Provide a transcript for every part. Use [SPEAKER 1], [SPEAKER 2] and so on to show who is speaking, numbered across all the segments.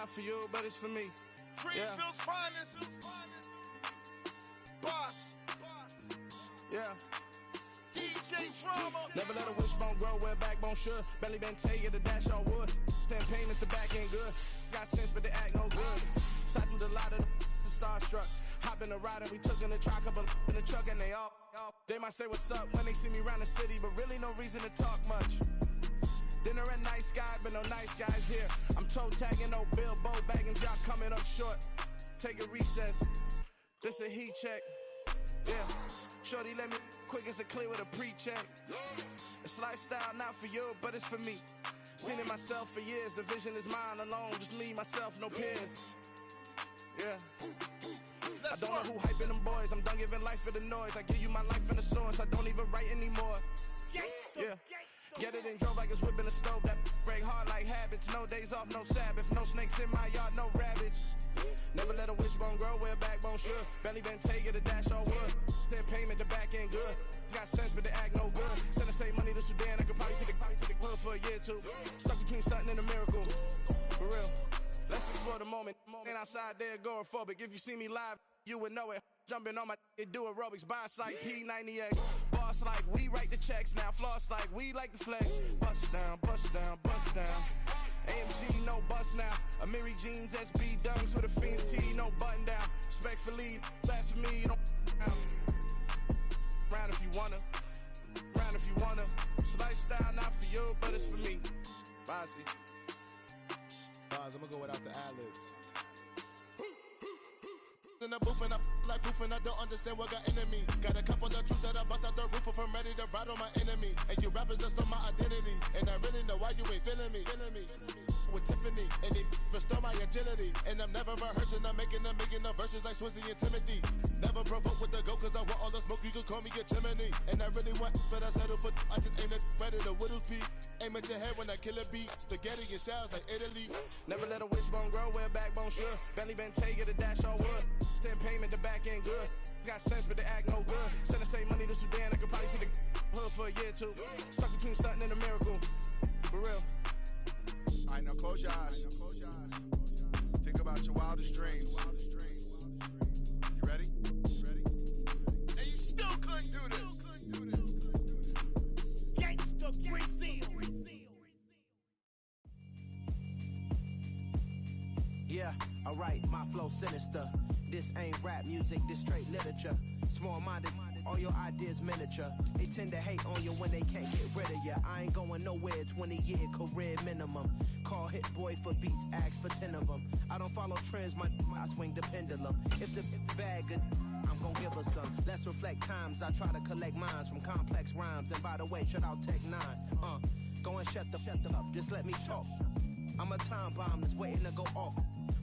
[SPEAKER 1] not for you, but it's for me.
[SPEAKER 2] Greenfield's finest. Boss.
[SPEAKER 1] Yeah.
[SPEAKER 2] DJ Drama.
[SPEAKER 1] Never let a wishbone grow where backbone should. Belly been taken, the dash all wood. 10 payments, the back ain't good. Got sense, but they act no good. Shot through the lot of the starstruck. Hop in the ride and we took in the truck, couple in the truck, and they all. They might say what's up when they see me around the city, but really no reason to talk much. Dinner at nice guy, but no nice guys here. I'm toe tagging, no Bilbo bagging, y'all coming up short. Take a recess. This a heat check. Yeah. Shorty let me quick as a clear with a pre-check. It's lifestyle, not for you, but it's for me. Seen it myself for years. The vision is mine alone. Just me, myself, no peers. Yeah. I don't know who hyping them boys. I'm done giving life for the noise. I give you my life in the source. I don't even write anymore. Yeah. Get it and drove like it's whipping a stove. That break hard like habits. No days off, no Sabbath. No snakes in my yard, no rabbits. Never let a wishbone grow where backbone should. Belly been taken, the dash all wood. 10 payment, the back ain't good. Got sense, but they act no good. Send the same money to Sudan. I could probably take the hood for a year or two. Stuck between stunting and a miracle. For real. Let's explore the moment. Ain't outside there agoraphobic. If you see me live, you would know it. Jumping on my do aerobics. Boss like P90X. Boss like we write the checks now. Floss like we like the flex. Bust down, bust down, bust down. AMG, no bust now. Amiri jeans, SB dunks with a Fiends T, no button down. Respectfully, that's for me, you don't down. Round if you wanna. Round if you wanna. It's lifestyle, not for you, but it's for me. Bossy.
[SPEAKER 2] Boz, I'm gonna go without the ad-libs. In the booth and I like proof and I don't understand what got into me. Got a couple of truths that I bust out the roof if I'm ready to ride on my enemy. And you rappers just stole my identity, and I really know why you ain't feeling me. With Tiffany, and they restore my agility. And I'm never rehearsing, I'm making a million of verses like Swizzy and Timothy. Never provoke with the go, cause I want all the smoke, you can call me a chimney. And I really want, but I settle for, I just ain't ready to Whittles peak. Aim at your head when I kill a beat. Spaghetti and shells like Italy.
[SPEAKER 1] Never let a wishbone grow where backbone should. Belly been taken, the dash all wood. 10 payment, the back ain't good. Got sense, but they act no good. Send the same money to Sudan, I could probably take the hood for a year or two. Stuck between stunting and a miracle. For real.
[SPEAKER 2] Alright, now close your eyes. Think about your wildest dreams. You ready? And you still couldn't do this. Gangsta Brazil.
[SPEAKER 3] Yeah, alright, my flow sinister. This ain't rap music, this straight literature. Small-minded, all your ideas miniature. They tend to hate on you when they can't get rid of you. I ain't going nowhere, 20-year career minimum. Call Hit Boy for beats, ask for 10 of them. I don't follow trends, I swing the pendulum. If the bag good, I'm gon' give her some. Let's reflect times, I try to collect minds from complex rhymes. And by the way, shout out Tech 9. Go and shut the up, just let me talk. I'm a time bomb that's waiting to go off.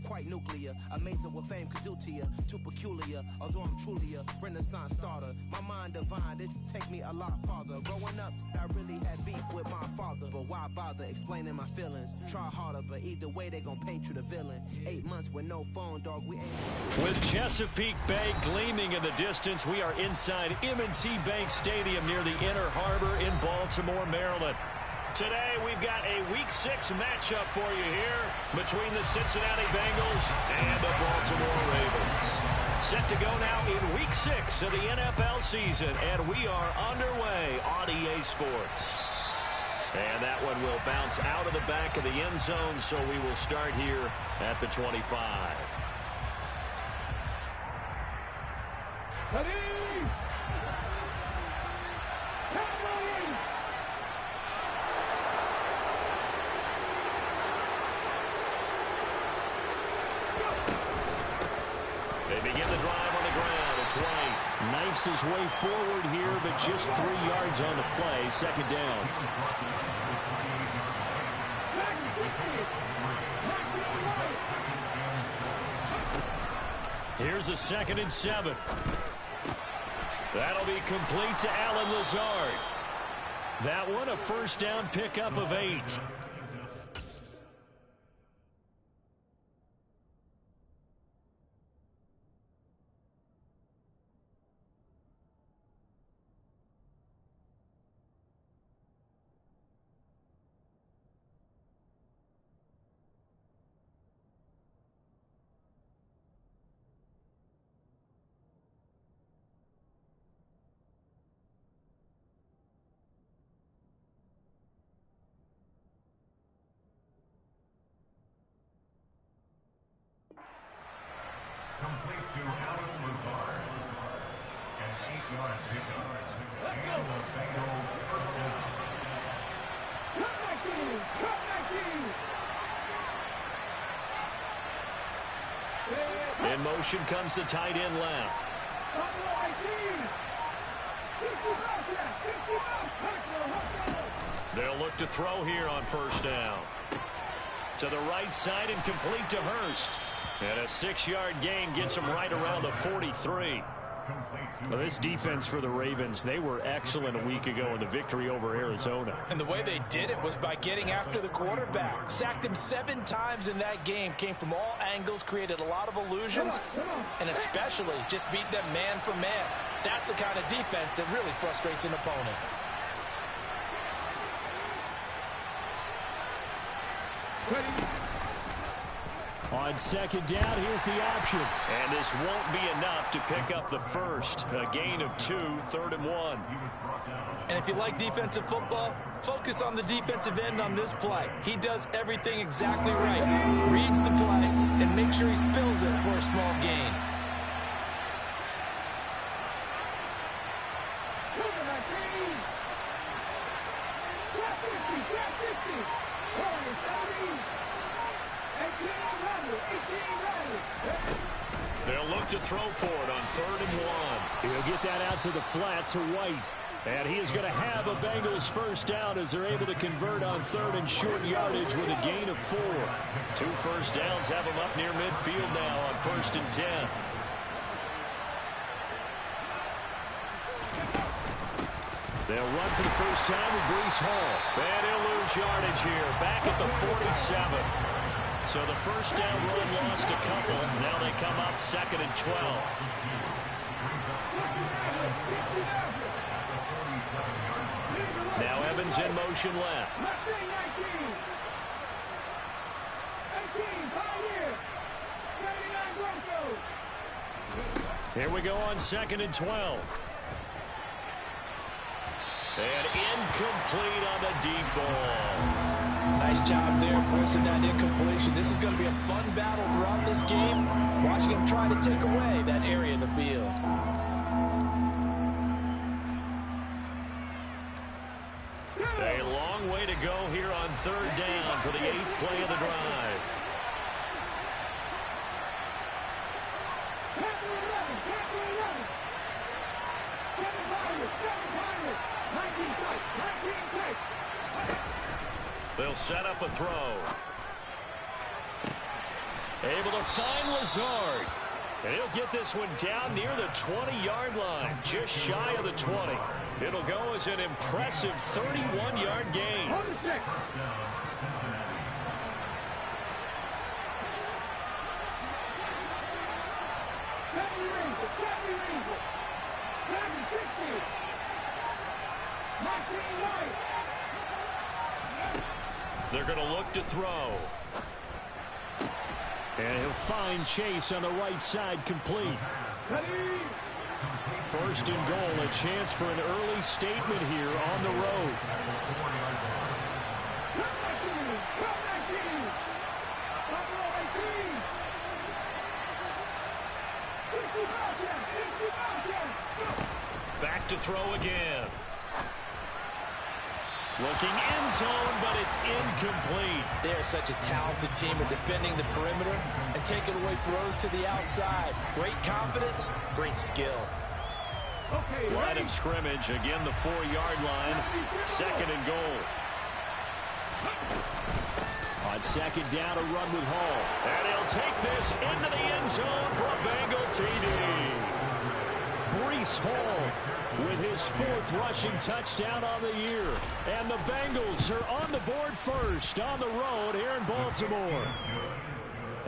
[SPEAKER 3] Quite nuclear, amazing what fame could do to you. Too peculiar, although I'm truly a Renaissance starter. My mind divine, it take me a lot farther. Growing up, I really had beef with my father. But why bother explaining my feelings? Try harder, but either way they gon' paint you the villain. 8 months with no phone, dog, we ain't...
[SPEAKER 4] With Chesapeake Bay gleaming in the distance, we are inside M&T Bank Stadium near the Inner Harbor in Baltimore, Maryland. Today, we've got a Week 6 matchup for you here between the Cincinnati Bengals and the Baltimore Ravens. Set to go now in Week 6 of the NFL season, and we are underway on EA Sports. And that one will bounce out of the back of the end zone, so we will start here at the 25.
[SPEAKER 5] Ready?
[SPEAKER 4] They begin the drive on the ground. It's White. Knifes his way forward here, but just 3 yards on the play. Second down. Here's a 2nd and 7. That'll be complete to Allen Lazard. That one a first down pickup of 8.
[SPEAKER 6] Complete to Allen Lazard. An 8-yard pickup. And the Bengals first down.
[SPEAKER 4] In motion comes the tight end left. They'll look to throw here on first down. To the right side and complete to Hurst. And a 6-yard gain gets him right around the 43.
[SPEAKER 7] Well, this defense for the Ravens, they were excellent a week ago in the victory over Arizona.
[SPEAKER 8] And the way they did it was by getting after the quarterback. Sacked him 7 times in that game. Came from all angles, created a lot of illusions, and especially just beat them man for man. That's the kind of defense that really frustrates an opponent.
[SPEAKER 7] On second down, here's the option.
[SPEAKER 4] And this won't be enough to pick up the first. A gain of 2, 3rd and 1.
[SPEAKER 8] And if you like defensive football, focus on the defensive end on this play. He does everything exactly right. Reads the play and makes sure he spills it for a small gain.
[SPEAKER 4] They'll look to throw for it on 3rd and 1.
[SPEAKER 7] He'll get that out to the flat to White. And he is going to have a Bengals first down as they're able to convert on 3rd and short yardage with a gain of 4.
[SPEAKER 4] 2 first downs have him up near midfield now on 1st and 10.
[SPEAKER 7] They'll run for the first time with Breece Hall.
[SPEAKER 4] And he'll lose yardage here, back at the 47. So the first down run lost a couple. Now they come up 2nd and 12. Now Evans in motion left. Here we go on 2nd and 12. And incomplete on the deep ball.
[SPEAKER 8] Nice job there forcing that incompletion. This is going to be a fun battle throughout this game. Watching him try to take away that area of the field.
[SPEAKER 4] A long way to go here on 3rd down for the 8th play of the drive. They'll set up a throw. Able to find Lazard. And he'll get this one down near the 20-yard line, just shy of the 20. It'll go as an impressive 31-yard gain. They're going to look to throw.
[SPEAKER 7] And he'll find Chase on the right side, complete. 1st and goal, a chance for an early statement here on the road.
[SPEAKER 4] Back to throw again. Looking end zone, but it's incomplete.
[SPEAKER 8] They are such a talented team at defending the perimeter and taking away throws to the outside. Great confidence, great skill.
[SPEAKER 4] Line of scrimmage, again the 4-yard line. 2nd and goal.
[SPEAKER 7] On 2nd down, a run with Hall.
[SPEAKER 4] And he'll take this into the end zone for a Bengal TD.
[SPEAKER 7] Breece Hall with his 4th rushing touchdown on the year. And the Bengals are on the board first on the road here in Baltimore.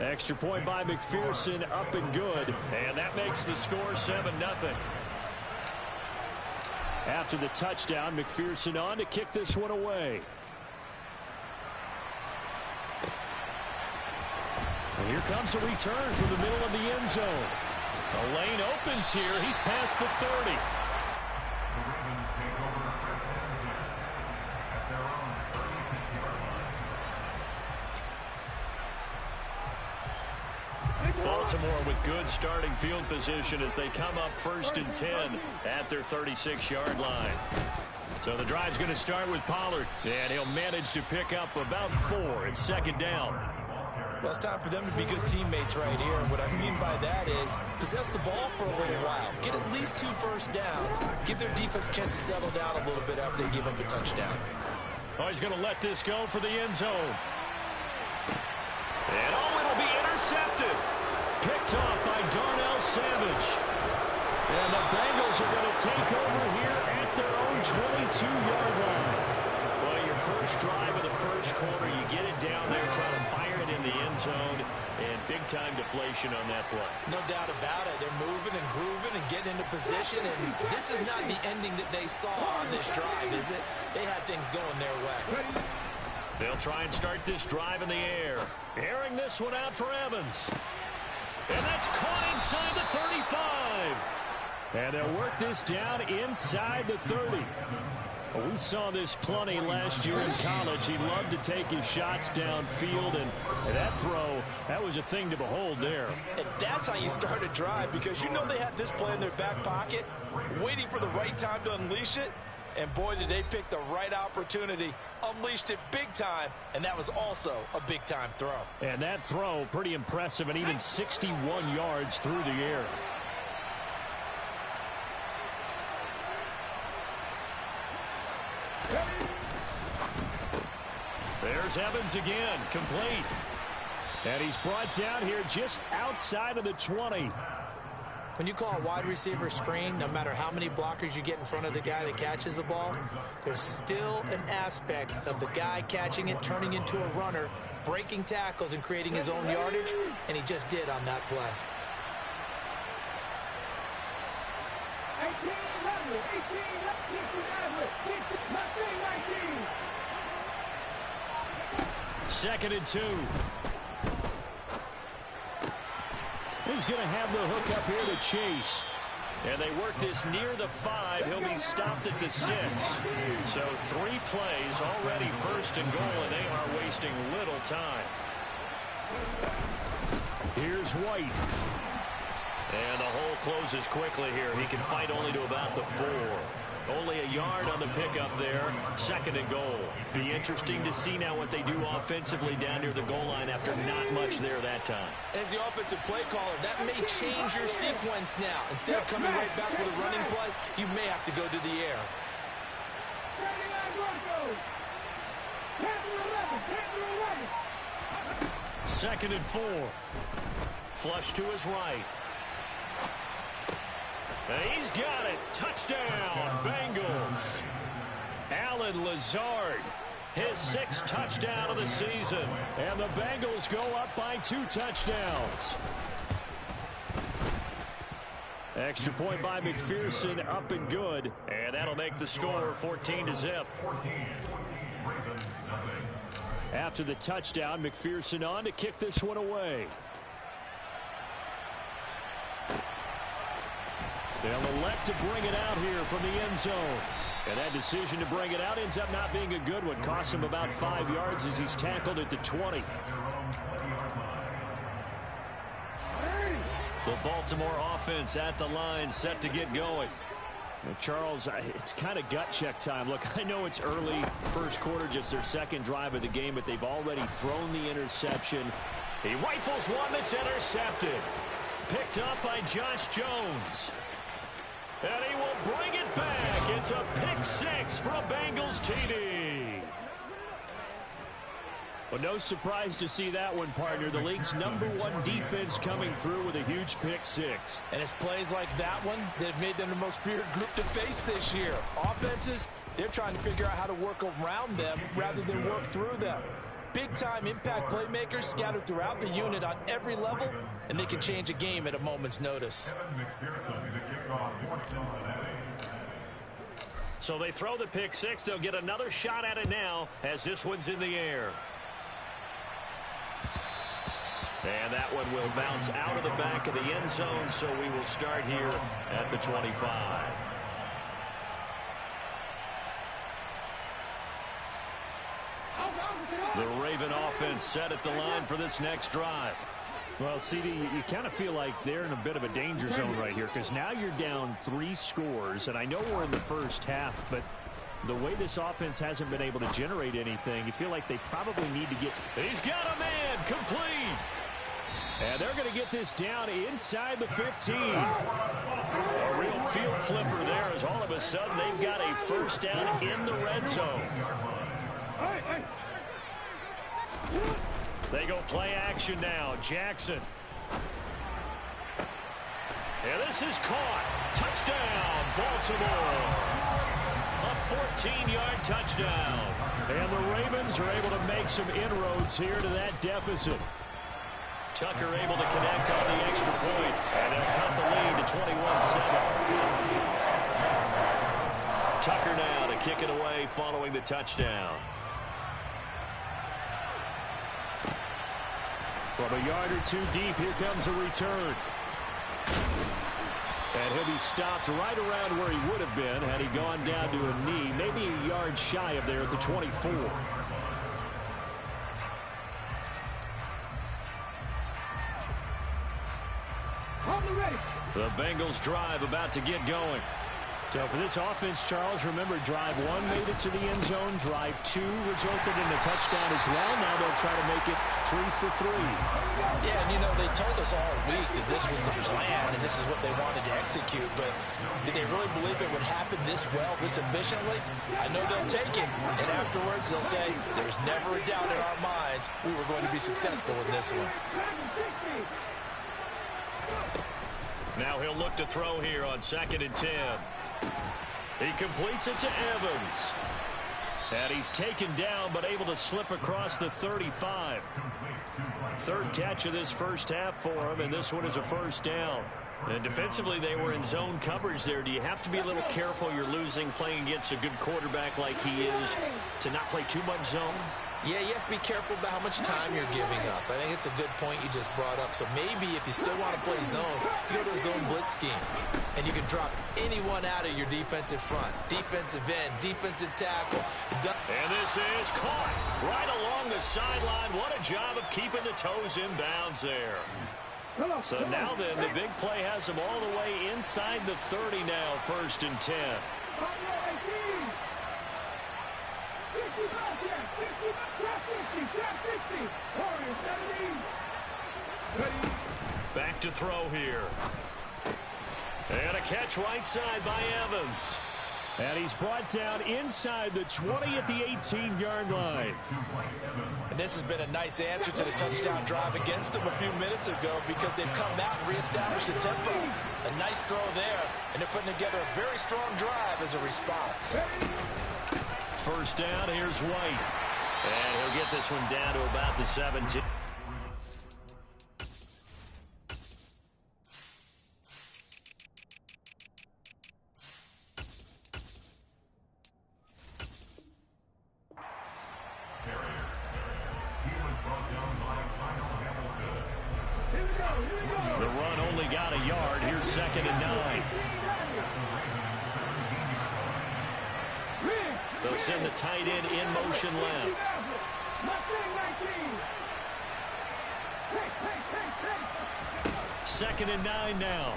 [SPEAKER 7] Extra point by McPherson, up and good.
[SPEAKER 4] And that makes the score 7-0.
[SPEAKER 7] After the touchdown, McPherson on to kick this one away. And here comes a return from the middle of the end zone.
[SPEAKER 4] The lane opens here. He's past the 30. Baltimore with good starting field position as they come up 1st and 10 at their 36-yard line. So the drive's going to start with Pollard, and he'll manage to pick up about 4. It's 2nd down.
[SPEAKER 8] Well, it's time for them to be good teammates right here. And what I mean by that is possess the ball for a little while. Get at least 2 first downs. Give their defense a chance to settle down a little bit after they give up a touchdown.
[SPEAKER 4] Oh, he's going to let this go for the end zone. And it'll be intercepted. Picked off by Darnell Savage. And the Bengals are going to take over here at their own 22-yard line. Well, your first drive of the first quarter, you get it down there, trying to fire it in the end zone, and big-time deflation on that play.
[SPEAKER 8] No doubt about it. They're moving and grooving and getting into position, and this is not the ending that they saw on this drive, is it? They had things going their way.
[SPEAKER 4] They'll try and start this drive in the air. Airing this one out for Evans. And that's caught inside the 35. And they'll work this down inside the 30. Well, we saw this plenty last year in college. He loved to take his shots downfield, and that throw, that was a thing to behold there.
[SPEAKER 8] And that's how you start a drive, because you know they had this play in their back pocket, waiting for the right time to unleash it. And boy, did they pick the right opportunity. Unleashed it big time, and that was also a big-time throw.
[SPEAKER 4] And that throw, pretty impressive, and even 61 yards through the air. There's Evans again, complete. And he's brought down here just outside of the 20.
[SPEAKER 8] When you call a wide receiver screen, no matter how many blockers you get in front of the guy that catches the ball, there's still an aspect of the guy catching it, turning into a runner, breaking tackles and creating his own yardage, and he just did on that play.
[SPEAKER 4] 2nd and 2. He's going to have the hook up here to Chase. And they work this near the 5. He'll be stopped at the 6. So 3 plays already 1st and goal, and they are wasting little time. Here's White. And the hole closes quickly here. He can fight only to about the 4. Only a yard on the pickup there. 2nd and goal. Be interesting to see now what they do offensively down near the goal line after not much there that time.
[SPEAKER 8] As the offensive play caller, that may change your sequence now. Instead of coming right back with a running play, you may have to go to the air.
[SPEAKER 4] 2nd and 4. Flush to his right. And he's got it. Touchdown, Bengals. Allen Lazard, his 6th touchdown of the season. And the Bengals go up by 2 touchdowns. Extra point by McPherson, up and good. And that'll make the score 14-0. After the touchdown, McPherson on to kick this one away. They'll elect to bring it out here from the end zone. And that decision to bring it out ends up not being a good one. Costs him about 5 yards as he's tackled at the 20. The Baltimore offense at the line, set to get going. Now, Charles, it's kind of gut check time. Look, I know it's early, first quarter, just their 2nd drive of the game, but they've already thrown the interception. He rifles one that's intercepted. Picked up by Josh Jones. And he will bring it back. It's a pick 6 for a Bengals TD. Well, no surprise to see that one, partner. The league's #1 defense coming through with a huge pick 6.
[SPEAKER 8] And it's plays like that one that have made them the most feared group to face this year. Offenses, they're trying to figure out how to work around them rather than work through them. Big-time impact playmakers scattered throughout the unit on every level, and they can change a game at a moment's notice.
[SPEAKER 4] So they throw the pick 6. They'll get another shot at it now as this one's in the air. And that one will bounce out of the back of the end zone, so we will start here at the 25. The Raven offense set at the line for this next drive.
[SPEAKER 7] Well, CD, you kind of feel like they're in a bit of a danger zone right here because now you're down 3 scores, and I know we're in the first half, but the way this offense hasn't been able to generate anything, you feel like they probably need to get...
[SPEAKER 4] He's got a man complete.
[SPEAKER 7] And they're going to get this down inside the 15.
[SPEAKER 4] A real field flipper there as all of a sudden they've got a first down in the red zone. They go play action now. Jackson. And this is caught. Touchdown, Baltimore. A 14-yard touchdown.
[SPEAKER 7] And the Ravens are able to make some inroads here to that deficit.
[SPEAKER 4] Tucker able to connect on the extra point. And they'll cut the lead to 21-7. Tucker now to kick it away following the touchdown.
[SPEAKER 7] From a yard or 2 deep, here comes a return. And he'll be stopped right around where he would have been had he gone down to a knee, maybe a yard shy of there at the 24.
[SPEAKER 4] The Bengals drive about to get going.
[SPEAKER 7] So for this offense, Charles, remember drive 1 made it to the end zone. Drive 2 resulted in a touchdown as well. Now they'll try to make it 3 for 3.
[SPEAKER 8] Yeah, and you know, they told us all week that this was the plan and this is what they wanted to execute. But did they really believe it would happen this well, this efficiently? I know they'll take it. And afterwards they'll say, there's never a doubt in our minds we were going to be successful in this one.
[SPEAKER 4] Now he'll look to throw here on 2nd and 10. He completes it to Evans. And he's taken down but able to slip across the 35. 3rd catch of this first half for him, and this one is a first down. And defensively, they were in zone coverage there. Do you have to be a little careful you're losing playing against a good quarterback like he is to not play too much zone?
[SPEAKER 8] Yeah, you have to be careful about how much time you're giving up. I think it's a good point you just brought up. So maybe if you still want to play zone, you go to a zone blitz scheme. And you can drop anyone out of your defensive front. Defensive end, defensive tackle.
[SPEAKER 4] And this is caught right along the sideline. What a job of keeping the toes in bounds there. So now then, the big play has them all the way inside the 30 now, 1st and 10. Back to throw here. And a catch right side by Evans.
[SPEAKER 7] And he's brought down inside the 20 at the 18-yard line.
[SPEAKER 8] And this has been a nice answer to the touchdown drive against them a few minutes ago because they've come out and reestablished the tempo. A nice throw there, and they're putting together a very strong drive as a response.
[SPEAKER 4] First down, here's White. And he'll get this one down to about the 17. The run only got a yard. Here's 2nd and 9. They'll send the tight end in motion left. 2nd and 9 now.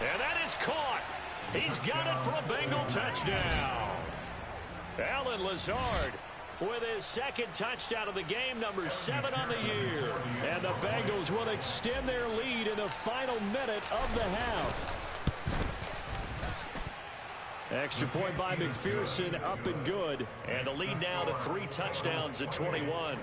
[SPEAKER 4] And that is caught. He's got it for a Bengal touchdown. Allen Lazard with his 2nd touchdown of the game, number 7 on the year.
[SPEAKER 7] And the Bengals will extend their lead in the final minute of the half. Extra point by McPherson, up and good.
[SPEAKER 4] And the lead now to 3 touchdowns at 21.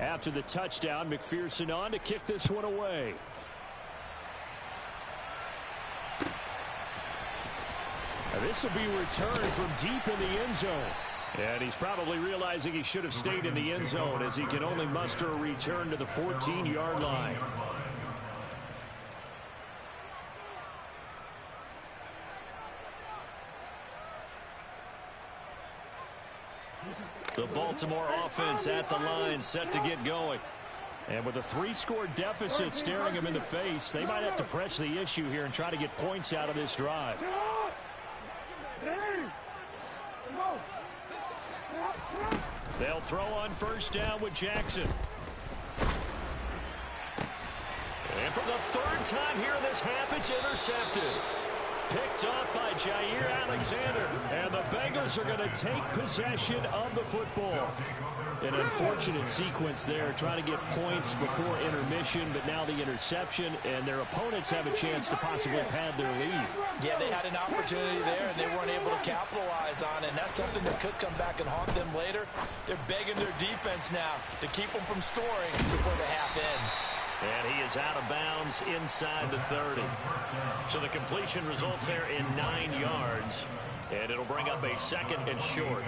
[SPEAKER 7] After the touchdown, McPherson on to kick this one away. Now this will be returned from deep in the end zone. And he's probably realizing he should have stayed in the end zone as he can only muster a return to the 14-yard line.
[SPEAKER 4] The Baltimore offense at the line, set to get going.
[SPEAKER 7] And with a 3-score deficit staring them in the face, they might have to press the issue here and try to get points out of this drive. They'll throw on first down with Jackson. And for the 3rd time here in this half, it's intercepted. Picked up by Jair Alexander. And the Bengals are going to take possession of the football. An unfortunate sequence there, trying to get points before intermission, but now the interception, and their opponents have a chance to possibly pad their lead.
[SPEAKER 8] Yeah, they had an opportunity there, and they weren't able to capitalize on it, and that's something that could come back and haunt them later. They're begging their defense now to keep them from scoring before the half ends.
[SPEAKER 4] And he is out of bounds inside the 30. So the completion results there in 9 yards, and it'll bring up a 2nd and short.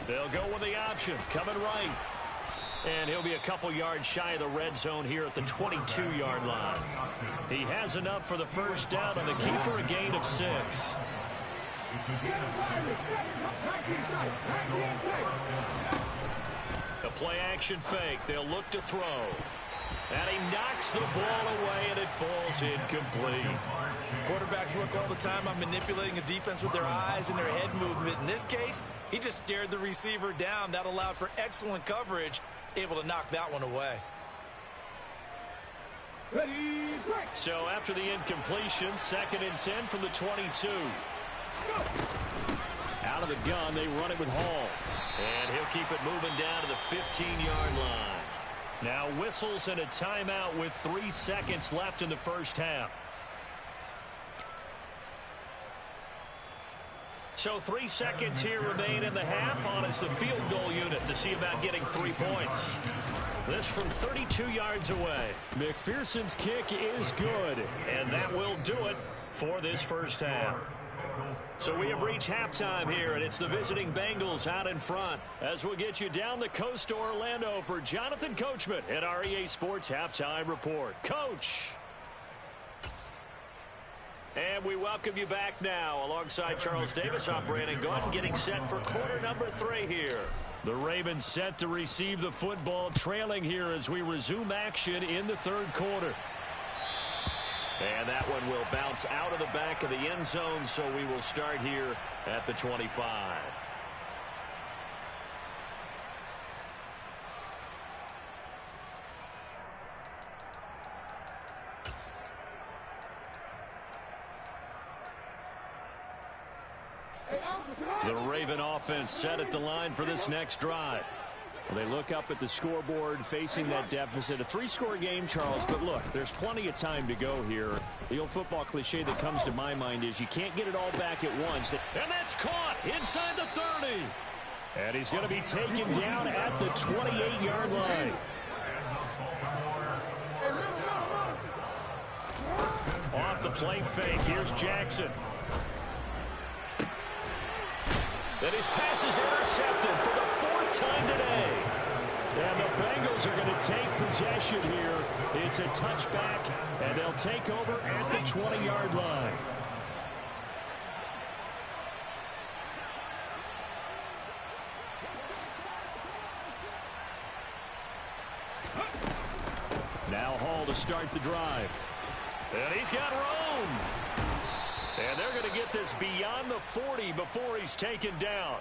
[SPEAKER 4] They'll go with the option, coming right. And he'll be a couple yards shy of the red zone here at the 22-yard line. He has enough for the first down on the keeper, a gain of 6. The play-action fake. They'll look to throw. And he knocks the ball away, and it falls incomplete.
[SPEAKER 8] Quarterbacks work all the time on manipulating a defense with their eyes and their head movement. In this case, he just stared the receiver down. That allowed for excellent coverage, able to knock that one away.
[SPEAKER 4] So after the incompletion, 2nd and 10 from the 22. Out of the gun, they run it with Hall. And he'll keep it moving down to the 15-yard line. Now whistles and a timeout with 3 seconds left in the first half. So 3 seconds here remain in the half. On is the field goal unit to see about getting 3 points. This from 32 yards away. McPherson's kick is good, and that will do it for this first half. So we have reached halftime here, and it's the visiting Bengals out in front. As we'll get you down the coast to Orlando for Jonathan Coachman at our EA Sports Halftime Report. Coach! And we welcome you back now. Alongside Charles Davis, I'm Brandon Gaudin, getting set for quarter number 3 here. The Ravens set to receive the football, trailing here as we resume action in the 3rd quarter. And that one will bounce out of the back of the end zone, so we will start here at the 25. The Raven offense set at the line for this next drive. They look up at the scoreboard, facing that deficit. A 3-score game, Charles, but look, there's plenty of time to go here. The old football cliche that comes to my mind is you can't get it all back at once. And that's caught inside the 30. And he's going to be taken down at the 28-yard line. Off the play fake, here's Jackson. And his pass is intercepted for the 4th time today. And the Bengals are going to take possession here. It's a touchback, and they'll take over at the 20-yard line. Now Hall to start the drive. And he's got room. And they're going to get this beyond the 40 before he's taken down.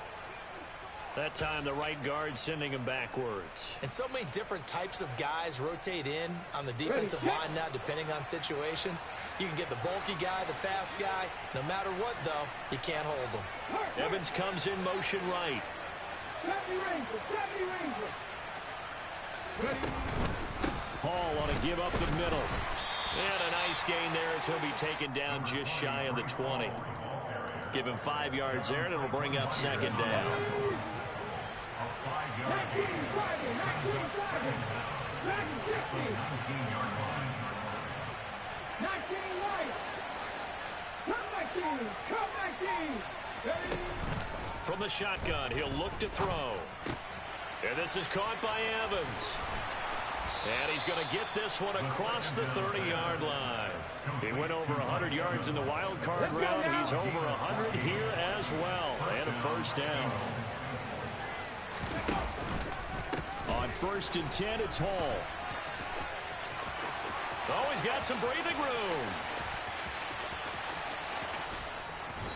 [SPEAKER 4] That time the right guard sending him backwards.
[SPEAKER 8] And so many different types of guys rotate in on the defensive line now, depending on situations. You can get the bulky guy, the fast guy. No matter what, though, you can't hold them.
[SPEAKER 4] Evans comes in motion right. Hall on a give up the middle. And a nice gain there as he'll be taken down just shy of the 20. Give him 5 yards there, and it'll bring up 2nd down. From the shotgun, he'll look to throw. And this is caught by Evans. And he's going to get this one across the 30-yard line. He went over 100 yards in the wild card round. He's over 100 here as well. And a first down. On 1st and 10, it's Hall. Oh, he's got some breathing room.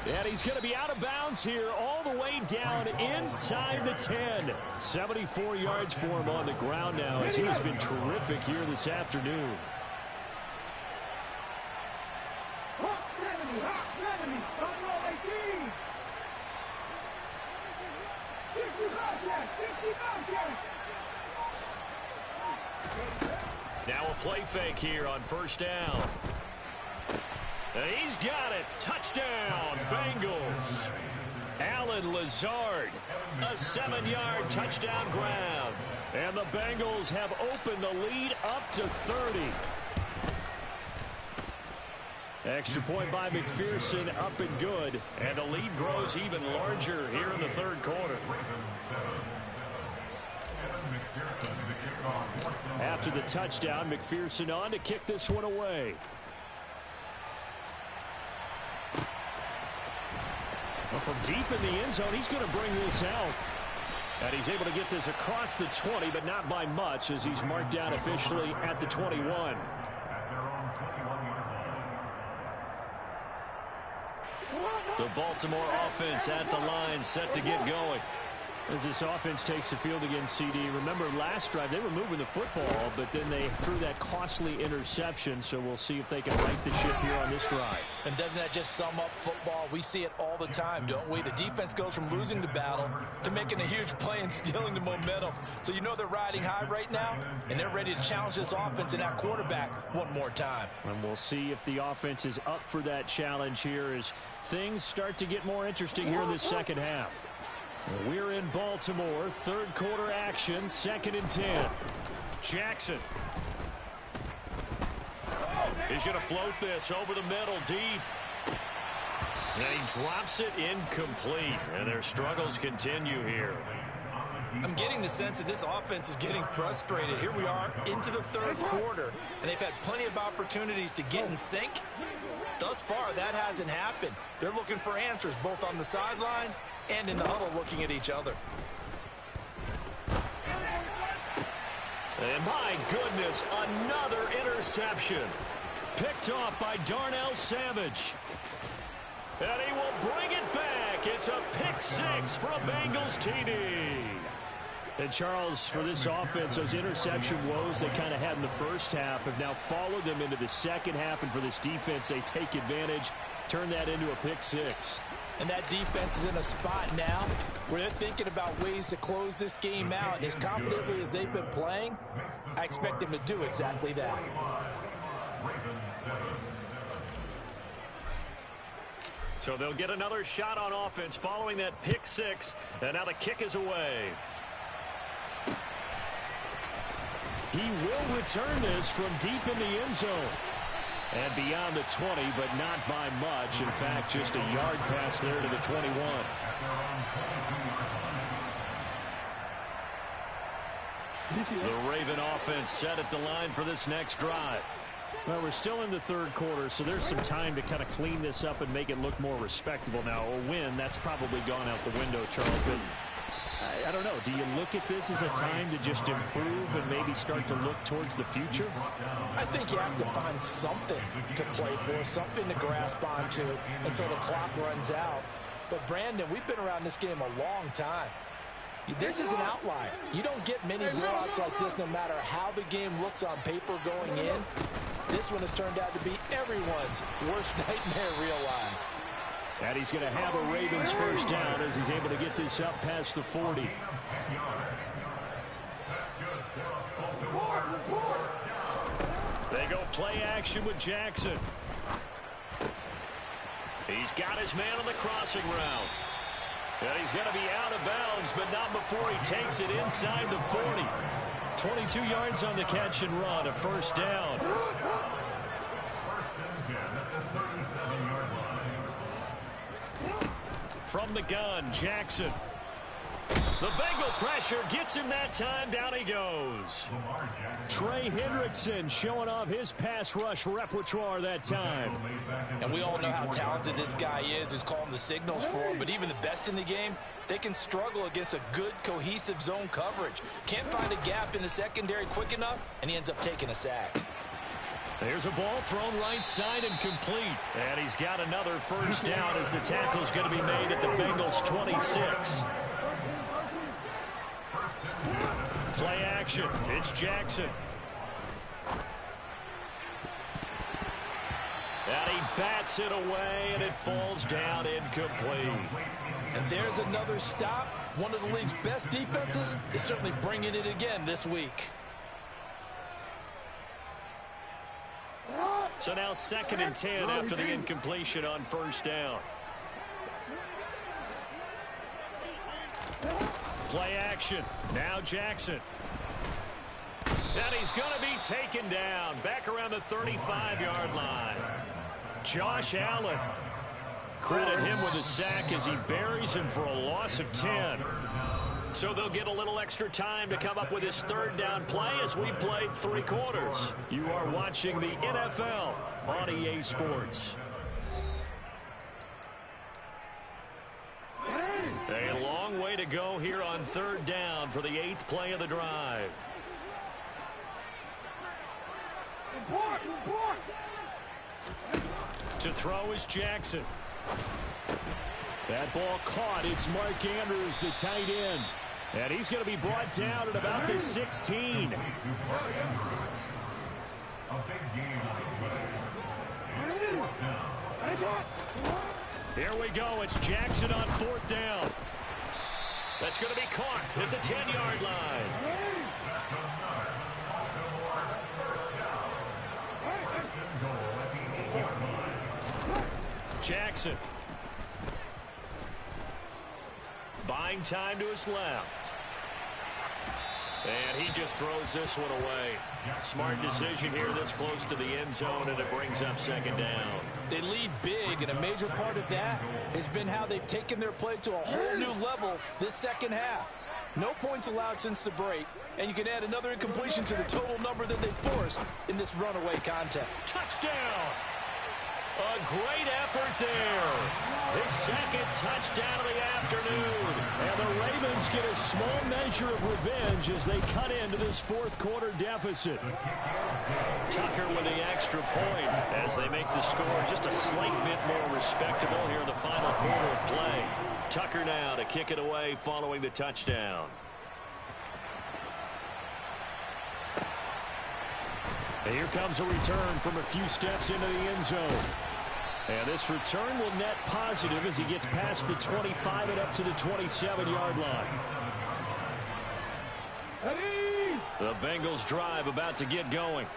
[SPEAKER 4] And he's going to be out of bounds here all the way down inside the 10. 74 yards for him on the ground now as he has been terrific here this afternoon. Now a play fake here on 1st down. And he's got it. Touchdown, Bengals. Allen Lazard, a 7-yard touchdown grab. And the Bengals have opened the lead up to 30. Extra point by McPherson, up and good. And the lead grows even larger here in the 3rd quarter. After the touchdown, McPherson on to kick this one away. Well, from deep in the end zone, he's going to bring this out. And he's able to get this across the 20, but not by much as he's marked down officially at the 21. The Baltimore offense at the line, set to get going. As this offense takes the field against CD. Remember last drive they were moving the football, but then they threw that costly interception, so we'll see if they can right the ship here on this drive.
[SPEAKER 8] And doesn't that just sum up football? We see it all the time, don't we? The defense goes from losing the battle to making a huge play and stealing the momentum. So you know they're riding high right now, and they're ready to challenge this offense and that quarterback one more time.
[SPEAKER 4] And we'll see if the offense is up for that challenge here as things start to get more interesting here in the second half. We're in Baltimore, 3rd quarter action, 2nd and 10. Jackson. He's going to float this over the middle, deep. And he drops it incomplete. And their struggles continue here.
[SPEAKER 8] I'm getting the sense that this offense is getting frustrated. Here we are into the 3rd quarter, and they've had plenty of opportunities to get in sync. Thus far, that hasn't happened. They're looking for answers both on the sidelines and in the huddle looking at each other.
[SPEAKER 4] And my goodness, another interception. Picked off by Darnell Savage. And he will bring it back. It's a pick 6 for a Bengals TD. And Charles, for this offense, those interception woes they kind of had in the first half have now followed them into the second half. And for this defense, they take advantage, turn that into a pick 6.
[SPEAKER 8] And that defense is in a spot now where they're thinking about ways to close this game out. And as confidently as they've been playing, I expect them to do exactly that.
[SPEAKER 4] So they'll get another shot on offense following that pick 6. And now the kick is away. He will return this from deep in the end zone. And beyond the 20, but not by much. In fact, just a yard pass there to the 21. The Raven offense set at the line for this next drive. Well, we're still in the 3rd quarter, so there's some time to kind of clean this up and make it look more respectable. Now, a win, that's probably gone out the window, Charles. But I don't know. Do you look at this as a time to just improve and maybe start to look towards the future?
[SPEAKER 8] I think you have to find something to play for, something to grasp onto until the clock runs out. But, Brandon, we've been around this game a long time. This is an outlier. You don't get many blowouts like this no matter how the game looks on paper going in. This one has turned out to be everyone's worst nightmare realized.
[SPEAKER 4] And he's going to have a Ravens first down as he's able to get this up past the 40. They go play action with Jackson. He's got his man on the crossing route. And he's going to be out of bounds, but not before he takes it inside the 40. 22 yards on the catch and run, a first down. From the gun, Jackson. The Bengal pressure gets him that time. Down he goes.
[SPEAKER 7] Trey Hendrickson showing off his pass rush repertoire that time.
[SPEAKER 8] And we all know how talented this guy is who's calling the signals for him. But even the best in the game, they can struggle against a good, cohesive zone coverage. Can't find a gap in the secondary quick enough, and he ends up taking a sack.
[SPEAKER 4] There's a ball thrown right side and complete. And he's got another first down as the tackle's going to be made at the Bengals 26. Play action. It's Jackson. And he bats it away, and it falls down incomplete.
[SPEAKER 8] And there's another stop. One of the league's best defenses is certainly bringing it again this week.
[SPEAKER 4] So now 2nd and 10 after the incompletion on first down. Play action. Now Jackson. And he's going to be taken down back around the 35-yard line. Josh Allen. Credit him with a sack as he buries him for a loss of 10. So they'll get a little extra time to come up with his 3rd down play as we've played 3 quarters. You are watching the NFL on EA Sports. A long way to go here on 3rd down for the 8th play of the drive. To throw is Jackson.
[SPEAKER 7] That ball caught. It's Mark Andrews, the tight end. And he's going to be brought down at about the 16.
[SPEAKER 4] Here we go. It's Jackson on 4th down. That's going to be caught at the 10-yard line. Jackson. Buying time to his left. And he just throws this one away. Smart decision here this close to the end zone, and it brings up 2nd down.
[SPEAKER 8] They lead big, and a major part of that has been how they've taken their play to a whole new level this second half. No points allowed since the break, and you can add another incompletion to the total number that they forced in this runaway contest.
[SPEAKER 4] Touchdown! A great effort there. His 2nd touchdown of the afternoon.
[SPEAKER 7] And the Ravens get a small measure of revenge as they cut into this 4th quarter deficit.
[SPEAKER 4] Tucker with the extra point as they make the score just a slight bit more respectable here in the final quarter of play. Tucker now to kick it away following the touchdown.
[SPEAKER 7] And here comes a return from a few steps into the end zone. And this return will net positive as he gets past the 25 and up to the 27-yard line.
[SPEAKER 4] The Bengals drive about to get going.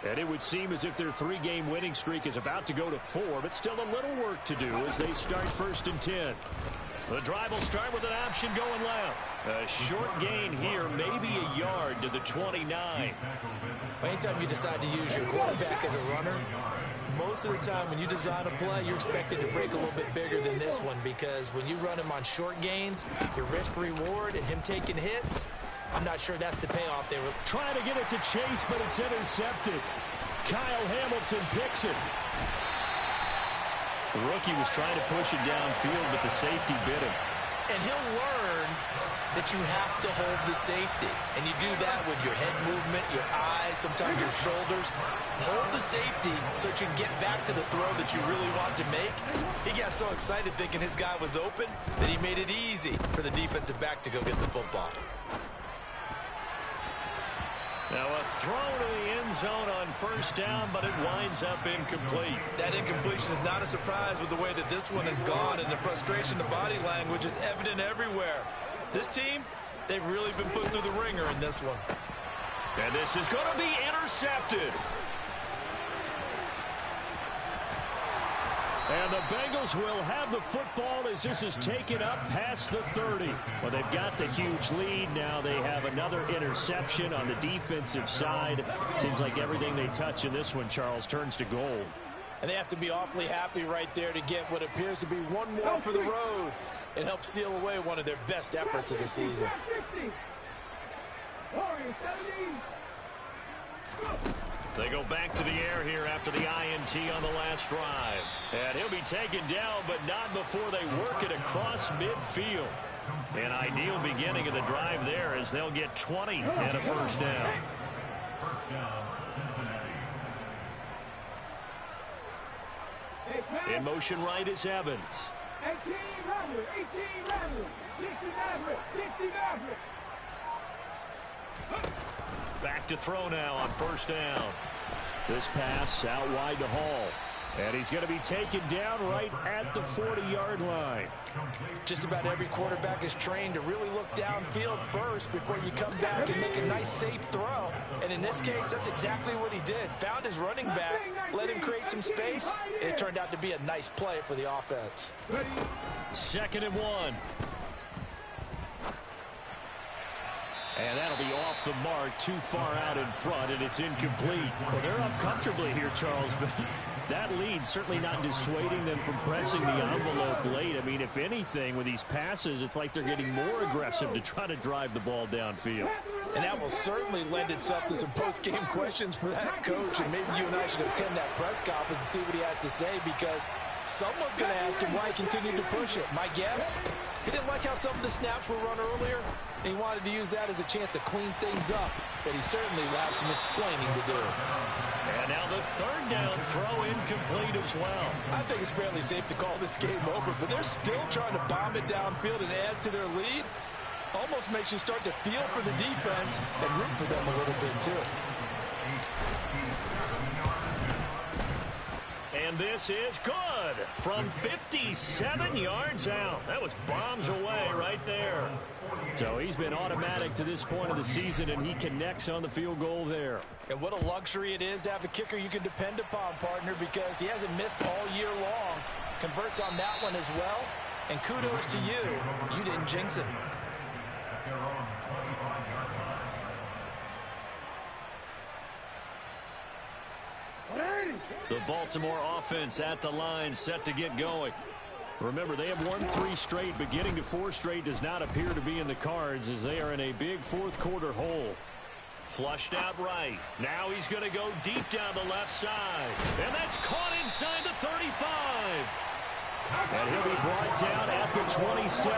[SPEAKER 7] And it would seem as if their 3-game winning streak is about to go to 4, but still a little work to do as they start 1st and 10.
[SPEAKER 4] The drive will start with an option going left. A short gain here, maybe a yard to the 29.
[SPEAKER 8] Anytime you decide to use your quarterback as a runner, most of the time when you design a play, you're expected to break a little bit bigger than this one, because when you run him on short gains, your risk-reward and him taking hits, I'm not sure that's the payoff they were
[SPEAKER 7] trying to get it to Chase, but it's intercepted. Kyle Hamilton picks it.
[SPEAKER 4] The rookie was trying to push it downfield, but the safety bit him.
[SPEAKER 8] And he'll learn that you have to hold the safety. And you do that with your head movement, your eyes, sometimes your shoulders. Hold the safety so that you can get back to the throw that you really want to make. He got so excited thinking his guy was open that he made it easy for the defensive back to go get the football.
[SPEAKER 4] Now a throw to the end zone on 1st down, but it winds up incomplete.
[SPEAKER 8] That incompletion is not a surprise with the way that this one has gone, and the frustration, the body language is evident everywhere. This team, they've really been put through the ringer in this one.
[SPEAKER 4] And this is going to be intercepted.
[SPEAKER 7] And the Bengals will have the football as this is taken up past the 30. Well, they've got the huge lead. Now they have another interception on the defensive side. Seems like everything they touch in this one, Charles, turns to gold.
[SPEAKER 8] And they have to be awfully happy right there to get what appears to be one more for the road. and helped seal away one of their best efforts of the season.
[SPEAKER 4] They go back to the air here after the INT on the last drive. And he'll be taken down, but not before they work it across midfield. An ideal beginning of the drive there as they'll get 20 and a first down.
[SPEAKER 6] First down, Cincinnati.
[SPEAKER 4] In motion right is Evans.
[SPEAKER 5] 18 Maverick, 18 Maverick, 60 Maverick, 60 Maverick.
[SPEAKER 4] Back to throw now on first down. This pass out wide to Hall. And he's going to be taken down right at the 40-yard line.
[SPEAKER 8] Just about every quarterback is trained to really look downfield first before you come back and make a nice, safe throw. And in this case, that's exactly what he did. Found his running back, let him create some space, and it turned out to be a nice play for the offense.
[SPEAKER 4] 2nd and 1. And that'll be off the mark, too far out in front, and it's incomplete. Well, they're up comfortably here, Charles, but that lead certainly not dissuading them from pressing the envelope late. I mean, if anything, with these passes, it's like they're getting more aggressive to try to drive the ball downfield.
[SPEAKER 8] And that will certainly lend itself to some post-game questions for that coach, and maybe you and I should attend that press conference and see what he has to say, because someone's going to ask him why he continued to push it. My guess, he didn't like how some of the snaps were run earlier, and he wanted to use that as a chance to clean things up, but he certainly will have some explaining to do.
[SPEAKER 4] And now the 3rd down throw incomplete as well.
[SPEAKER 8] I think it's fairly safe to call this game over, but they're still trying to bomb it downfield and add to their lead. Almost makes you start to feel for the defense and root for them a little bit too.
[SPEAKER 4] And this is good from 57 yards out. That was bombs away right there. So he's been automatic to this point of the season, and he connects on the field goal there.
[SPEAKER 8] And what a luxury it is to have a kicker you can depend upon, partner, because he hasn't missed all year long. Converts on that one as well. And kudos to you. You didn't jinx it.
[SPEAKER 4] The Baltimore offense at the line, set to get going. Remember, they have won 3 straight, but getting to 4 straight does not appear to be in the cards as they are in a big 4th quarter hole. Flushed out right. Now he's going to go deep down the left side. And that's caught inside the 35. And he'll be brought down at the 27.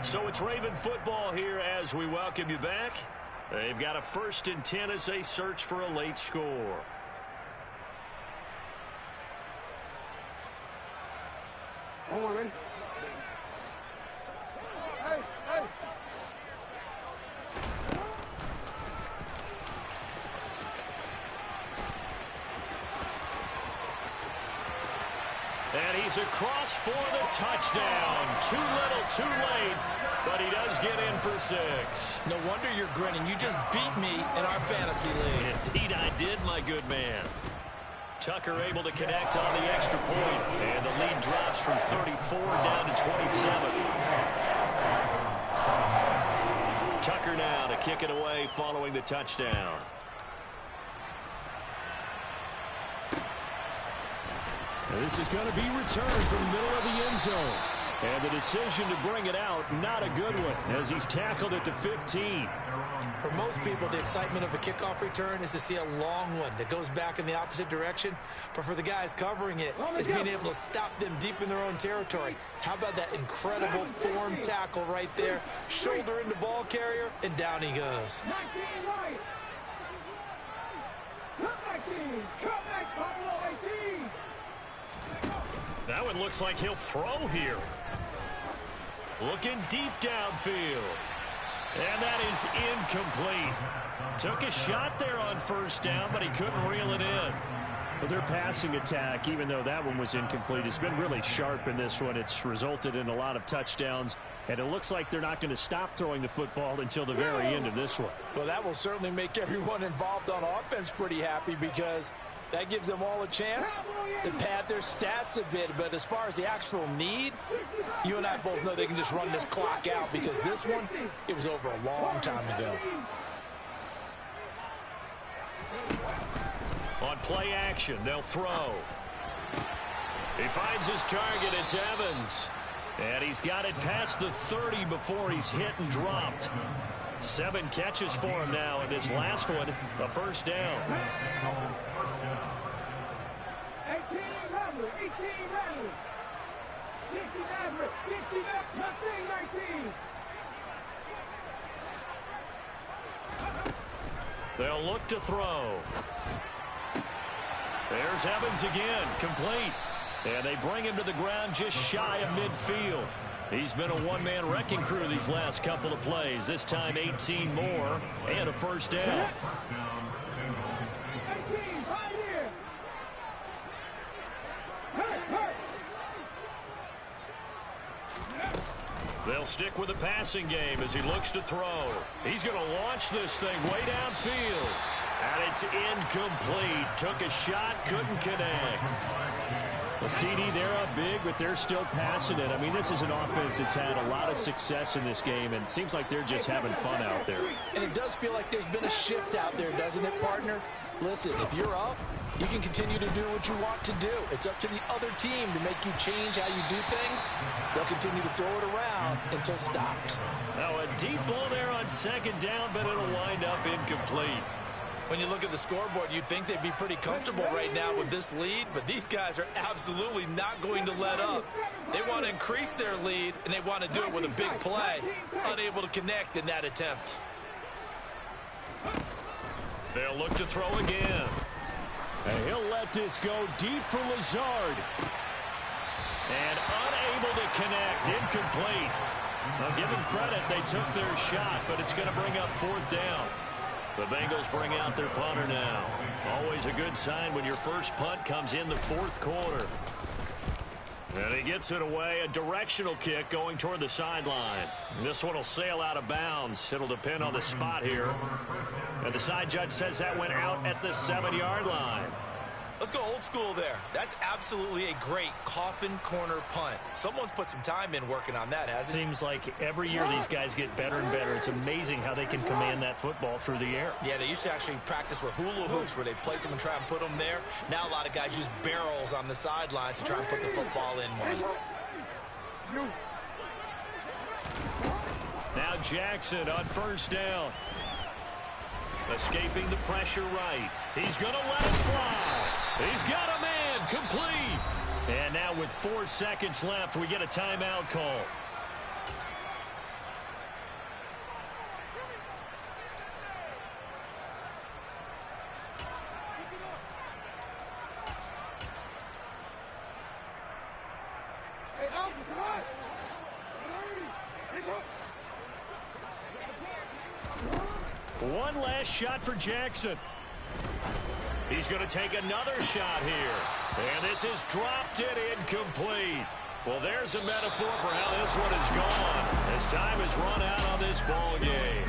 [SPEAKER 4] So it's Raven football here as we welcome you back. They've got a 1st and 10 as they search for a late score.
[SPEAKER 5] Hey, hey.
[SPEAKER 4] And he's across for the touchdown. Too little, too late, but he does get in for 6.
[SPEAKER 8] No wonder you're grinning. You just beat me in our fantasy league.
[SPEAKER 4] Indeed I did, my good man. Tucker able to connect on the extra point, and the lead drops from 34 down to 27. Tucker now to kick it away following the touchdown. And this is going to be returned from the middle of the end zone. And the decision to bring it out, not a good one, as he's tackled at the 15.
[SPEAKER 8] For most people, the excitement of a kickoff return is to see a long one that goes back in the opposite direction. But for the guys covering it, is being able to stop them deep in their own territory. How about that incredible form tackle right there? Shoulder into ball carrier, and down he goes.
[SPEAKER 5] 19 right. Come back, Buffalo 18.
[SPEAKER 4] That one looks like he'll throw here. Looking deep downfield. And that is incomplete. Took a shot there on 1st down, but he couldn't reel it in. But their passing attack, even though that one was incomplete, has been really sharp in this one. It's resulted in a lot of touchdowns, and it looks like they're not going to stop throwing the football until the very end of this one.
[SPEAKER 8] Well, that will certainly make everyone involved on offense pretty happy, because that gives them all a chance to pad their stats a bit. But as far as the actual need, you and I both know they can just run this clock out, because this one, it was over a long time ago.
[SPEAKER 4] On play action, they'll throw. He finds his target. It's Evans. And he's got it past the 30 before he's hit and dropped. 7 catches for him now, and this last one, a first down.
[SPEAKER 5] 18 Rattler, 18 Rattler. 60 Nazareth, 60 nothing, 19.
[SPEAKER 4] They'll look to throw. There's Evans again, complete. And they bring him to the ground just shy of midfield. He's been a one-man wrecking crew these last couple of plays. This time 18 more and a first down.
[SPEAKER 5] 18, right here.
[SPEAKER 4] They'll stick with the passing game as he looks to throw. He's going to launch this thing way downfield. And it's incomplete. Took a shot, couldn't connect.
[SPEAKER 7] The CD, they're up big, but they're still passing it. I mean, this is an offense that's had a lot of success in this game, and it seems like they're just having fun out there.
[SPEAKER 8] And it does feel like there's been a shift out there, doesn't it, partner? Listen, if you're up, you can continue to do what you want to do. It's up to the other team to make you change how you do things. They'll continue to throw it around until stopped.
[SPEAKER 4] Now a deep ball there on second down, but it'll wind up incomplete.
[SPEAKER 8] When you look at the scoreboard, you'd think they'd be pretty comfortable right now with this lead, but these guys are absolutely not going to let up. They want to increase their lead, and they want to do it with a big play. Unable to connect in that attempt.
[SPEAKER 4] They'll look to throw again.
[SPEAKER 7] And he'll let this go deep for Lazard.
[SPEAKER 4] And unable to connect, incomplete. I'll give them credit, they took their shot, but it's going to bring up fourth down. The Bengals bring out their punter now. Always a good sign when your first punt comes in the fourth quarter. And he gets it away, a directional kick going toward the sideline. This one will sail out of bounds. It'll depend on the spot here. And the side judge says that went out at the 7-yard line.
[SPEAKER 8] Let's go old school there. That's absolutely a great coffin corner punt. Someone's put some time in working on that, hasn't it?
[SPEAKER 4] Seems like every year these guys get better and better. It's amazing how they can command that football through the air.
[SPEAKER 8] Yeah, they used to actually practice with hula hoops where they place them and try and put them there. Now a lot of guys use barrels on the sidelines to try and put the football in one.
[SPEAKER 4] Now Jackson on first down. Escaping the pressure right. He's going to let it fly. He's got a man, complete. And now with 4 seconds left, we get a timeout call. One last shot for Jackson. He's going to take another shot here. And this is dropped it incomplete. Well, there's a metaphor for how this one is gone. As time has run out on this ball game.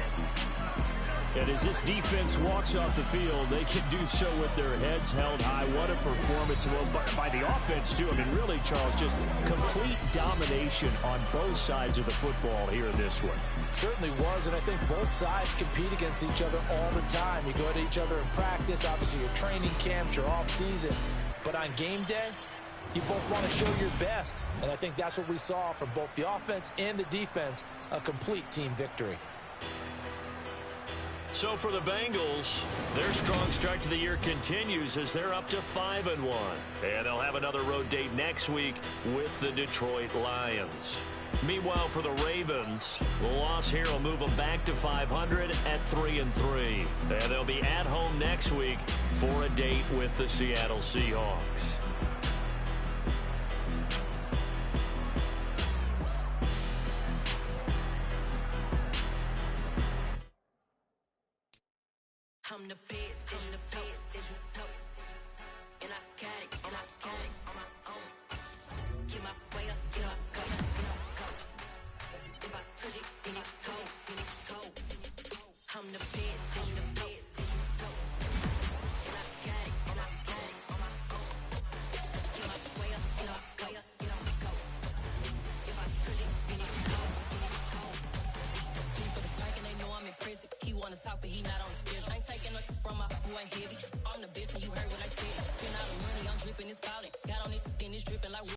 [SPEAKER 7] And as this defense walks off the field, they can do so with their heads held high. What a performance. Well, by the offense, too. I mean, really, Charles, just complete domination on both sides of the football here in this one.
[SPEAKER 8] Certainly was, and I think both sides compete against each other all the time. You go at each other in practice, obviously your training camps, your off-season. But on game day, you both want to show your best. And I think that's what we saw from both the offense and the defense, a complete team victory.
[SPEAKER 4] So for the Bengals, their strong start to the year continues as they're up to 5-1. And they'll have another road date next week with the Detroit Lions. Meanwhile, for the Ravens, the loss here will move them back to 500 at 3-3. And they'll be at home next week for a date with the Seattle Seahawks.
[SPEAKER 9] I'm the best, I'm the best,